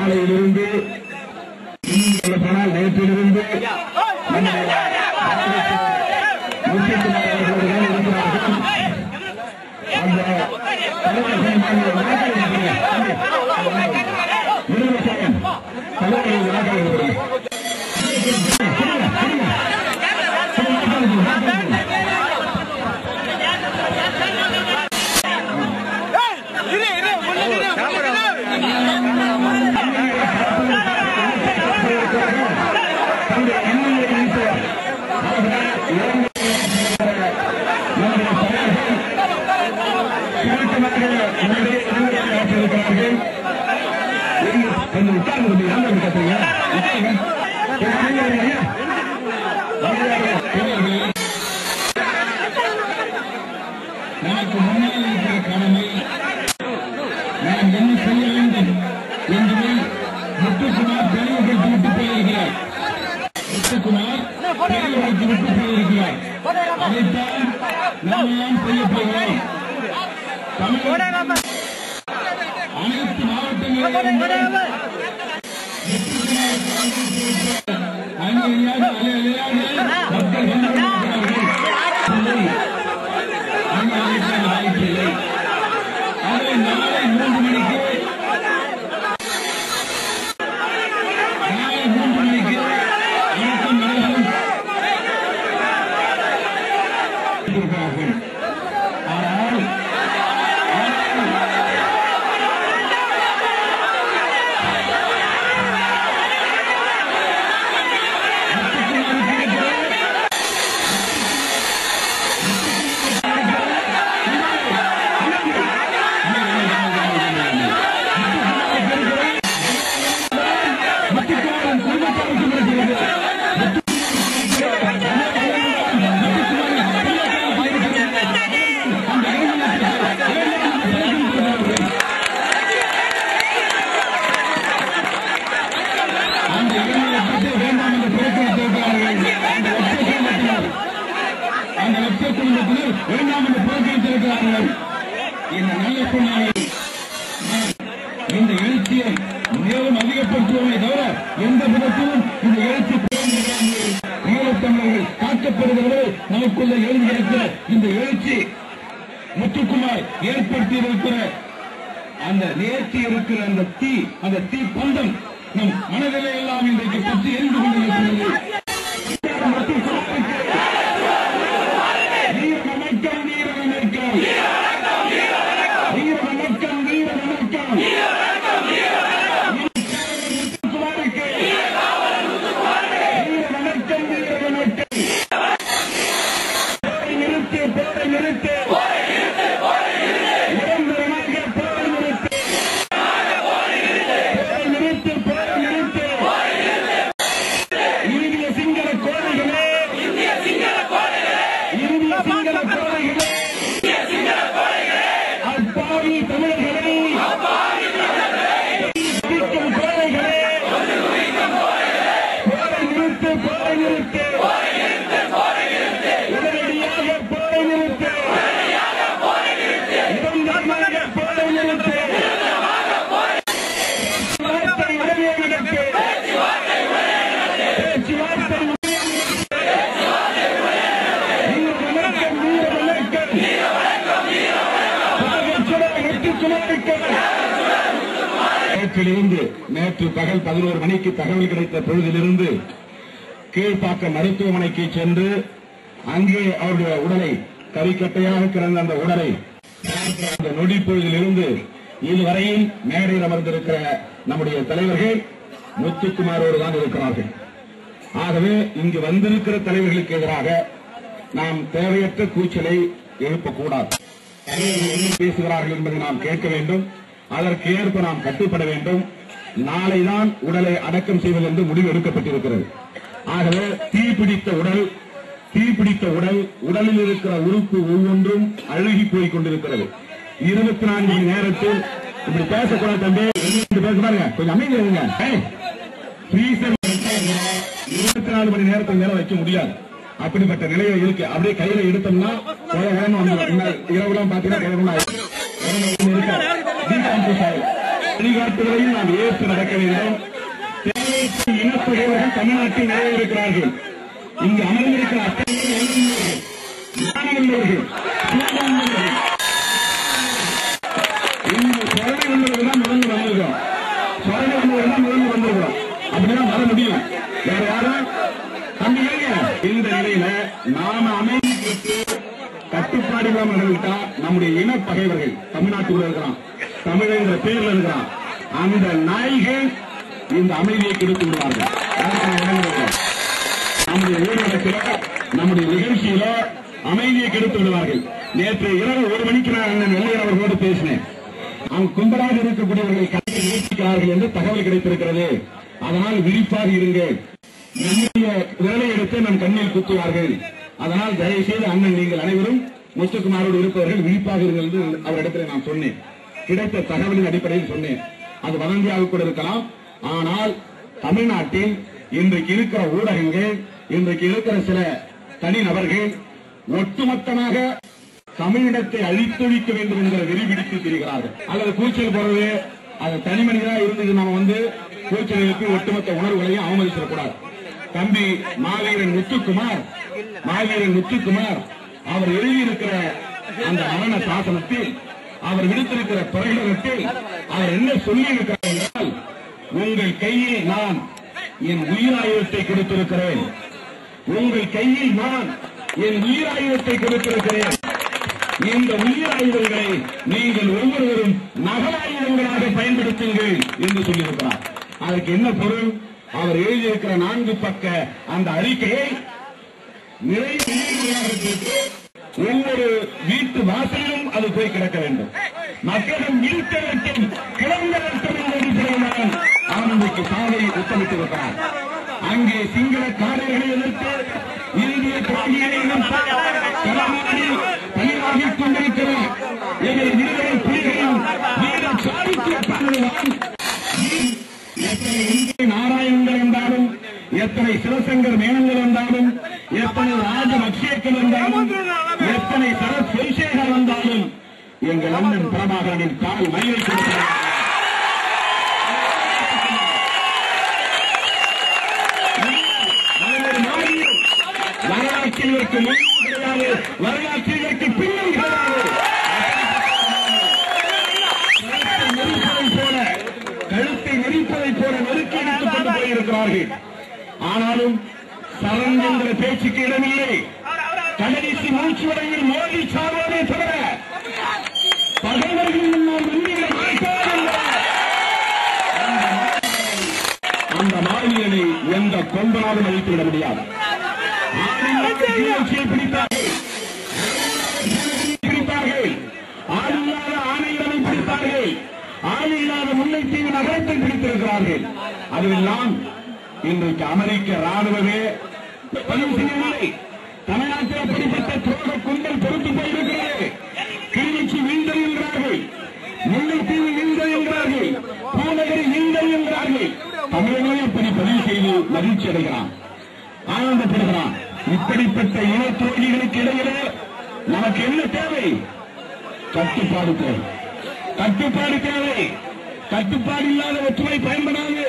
நாளையிலிருந்து நேற்றிலிருந்து நமக்கு முன்னால் இருக்கிற கடமை நாம் என்ன செய்ய வேண்டும் என்பதை முத்துக்குமார் தெளிவுபடுத்தி விட்டு போயிருக்கிறார். முத்துக்குமார் தெளிவுபடுத்தி விட்டு போயிருக்கிறார். அதைத்தான் நாம் செய்ய போகிறோம். அனைத்து மாவட்டங்களிலும் வாய்ப்பில்லை. அதை நாளை 3 மணிக்கு அனைத்தும் நடைபெறும். ஆனால் இந்த எழுச்சியை மேலும் அதிகப்படுத்துவோமே தவிர எந்த விதத்திலும் இந்த எழுச்சி ஈழத்தமிழர்கள் காக்கப்படுகிறது. நமக்குள்ள எழுந்திருக்கிற இந்த எழுச்சி முத்துக்குமார் ஏற்படுத்தி இருக்கிற அந்த நேர்த்தி இருக்கிற அந்த தீ பந்தம் நம் மனதிலே எல்லாம் இன்றைக்கு பற்றி எரிந்து கொண்டிருக்கிறது. நேற்று பகல் 11 மணிக்கு தகவல் கிடைத்த பொழுதிலிருந்து கீழ்ப்பாக்கம் மருத்துவமனைக்கு சென்று அங்கே அவருடைய உடலை கரிக்கட்டையாக கிடந்த அந்த உடலை அந்த நொடி பொழுதிலிருந்து இதுவரையில் மேடையில் அமர்ந்திருக்கிற நம்முடைய தலைவர்கள் முத்துக்குமாரோடு தான் இருக்கிறார்கள். ஆகவே இங்கு வந்திருக்கிற தலைவர்களுக்கு எதிராக நாம் தேவையற்ற கூச்சலை எழுப்பக்கூடாது. பேசுகிறார்கள் என்பதை நாம் கேட்க வேண்டும். அதற்கு ஏற்ப நாம் கட்டுப்பட வேண்டும். நாளைதான் உடலை அடக்கம் செய்வது என்று முடிவு எடுக்கப்பட்டிருக்கிறது. ஆகவே தீப்பிடித்த உடல் உடலில் இருக்கிற உறுப்பு ஒவ்வொன்றும் அழுகி போய் கொண்டிருக்கிறது. 24 மணி நேரத்தில் இப்படி பேசக்கூடாது தம்பி, பேச பாருங்க, கொஞ்சம் அமைதி இருங்க. 24 மணி நேரத்தில் மேல வைக்க முடியாது. அப்படிப்பட்ட நிலையில இருக்கு. அப்படியே கையில எடுத்தோம்னா இரவுலாம் பாத்தீங்கன்னா வழிகாட்டுதலையும் நாம் ஏற்று நடக்க வேண்டும். இனப்பகைவர்கள் தமிழ்நாட்டில் நிறைய இருக்கிறார்கள். இங்கு அமர்ந்திருக்கிற அத்தனை மாணவர்கள் இந்த சொரணை உள்ளவர்கள் முதல்ல வந்திருக்கிறோம். சொரணை உள்ளவர்கள் தான் முதல்ல வந்திருக்கிறோம். அப்படிதான் வர முடியும். வேற யாரும் தம்பிங்க இந்த நிலையில நாம அமைதி கட்டுப்பாடு இல்லாமல் நடந்துட்டா நம்முடைய இனப்பகைவர்கள் தமிழ்நாட்டுக்குள்ள இருக்கிறான், தமிழங்கிற பேர்ல இருக்கிறான், அந்த நாய்கள் இந்த அமைதியை கெடுத்து விடுவார்கள். நம்முடைய ஊடகத்தில நம்முடைய நிகழ்ச்சியில அமைதியை கெடுத்து விடுவார்கள். நேற்று இரவு 1 மணிக்கு நான் அண்ணன் வெள்ளையர் அவர்களோடு பேசினேன். அங்கு கும்பலாக இருக்கக்கூடியவர்களை கையை நீட்டிக்கிறார்கள் என்று தகவல் கிடைத்திருக்கிறது. அதனால் விழிப்பாக இருங்கள். நம்முடைய விரலை எடுத்து நம் கண்ணில் குத்துவார்கள். அதனால் தயவு செய்து அண்ணன் நீங்கள் அனைவரும் முத்துக்குமாரோடு இருப்பவர்கள் விழிப்பாக இருங்கள் என்று அவரிடத்தில் நான் சொன்னேன். கிடைத்த தகவலின் அடிப்படையில் சொன்னேன். அது வதந்தியாக கூட இருக்கலாம். ஆனால் தமிழ்நாட்டில் இன்றைக்கு இருக்கிற ஊடகங்கள், இன்றைக்கு இருக்கிற சில தனிநபர்கள் ஒட்டுமொத்தமாக தமிழினத்தை அழித்தொழிக்க வேண்டும் என்கிற வெறி பிடித்து திரிகிறார்கள். அல்லது கூச்சல் போறது, அது தனி மனிதனாக இருந்தது. நாம கூச்சலுக்கு ஒட்டுமொத்த உணர்வுகளையும் அவமதிச்சிடக்கூடாது. தம்பி மாவீரன் முத்துக்குமார் அவர் எழுதியிருக்கிற அந்த மரண சாசனத்தில், அவர் விடுத்திருக்கிற பிரகடனத்தில் அவர் என்ன சொல்லி இருக்கிறார் என்றால், உங்கள் கையில் நான் என் உயிராயுதத்தை கொடுத்திருக்கிறேன். உங்கள் கையில் நான் என் உயிராயுதத்தை கொடுத்திருக்கிறேன். இந்த உயிராயுதங்களை நீங்கள் ஒவ்வொருவரும் நகராயுதங்களாக பயன்படுத்துங்கள் என்று சொல்லியிருக்கிறார். அதற்கு என்ன பொருள்? அவர் எழுதியிருக்கிற 4 பக்க அந்த அறிக்கையை ஒவ்வொரு வீட்டு வாசலிலும் அது போய் கிடக்க வேண்டும். மக்களும் இருக்க வேண்டும், கிளம்ப வேண்டும் என்ற அடிப்படையில் ஆனந்திக்கு சாலை உத்தமிட்டிருக்கிறார். அங்கே சிங்கள காரர்களை எதிர்த்து இந்திய துரோகிகளை பணியாகிக் கொண்டிருக்கிற எங்கள் விடுதலை புலிகளின் வீர சாதித்தான் எத்தனை இந்திய நாராயணங்கள் என்றாலும், எத்தனை சிவசங்கர் மேனங்கள் என்றாலும், எத்தனை ராஜபக்சேக்கள் என்றாலும், எத்தனை சரத் பொய்சேகர் வந்தாலும் எங்கள் அண்ணன் பிரபாகரனின் கால் மயிலை கொடுக்கிறார். வரலாற்றில் இதற்கு முன் கிடையாது, வரலாற்றில் இதற்கு பின்னும் கிடையாது. கழுத்தை நெரிப்பதைப் போல நெருக்கி எடுத்துக் கொண்டு போயிருக்கிறார்கள். ஆனாலும் சரண் என்ற பேச்சுக்கு இடமில்லை. கடைசி மூச்சு வரையில் மோதி சார்பே தவிர பகைவர்கள் முன்னால் வென்றிட மாட்டார் என்ற அந்த மாநிலனை எந்த கொம்பனாலும் அழித்துவிட முடியாது. பிடித்தார்கள், ஆளில்லாத ஆணையிடமை பிடித்தார்கள், ஆளில்லாத முல்லைத்தீவு நகரத்தை பிடித்திருக்கிறார்கள். அதுவெல்லாம் இன்றைக்கு அமெரிக்க ராணுவமே பதிவு செய்யவில்லை. தமிழ்நாட்டில் அப்படிப்பட்ட துரோக குண்டல் பொறுத்து போயிருக்கிறது. கிளிநொச்சி வீழ்ந்தல் என்கிறார்கள், முல்லைத்தீவு வீழ்ந்தல் என்கிறார்கள், பூநகரி வீழ்ந்தல் என்கிறார்கள். தமிழர்களே அப்படி பதிவு செய்து மகிழ்ச்சி அடைகிறான், ஆனந்தப்படுகிறான். இப்படிப்பட்ட இன துரோகிகளுக்கு இடையிலே நமக்கு என்ன தேவை? கட்டுப்பாடு தேவை. கட்டுப்பாடு தேவை. கட்டுப்பாடு இல்லாத ஒற்றுமை பயன்படாது.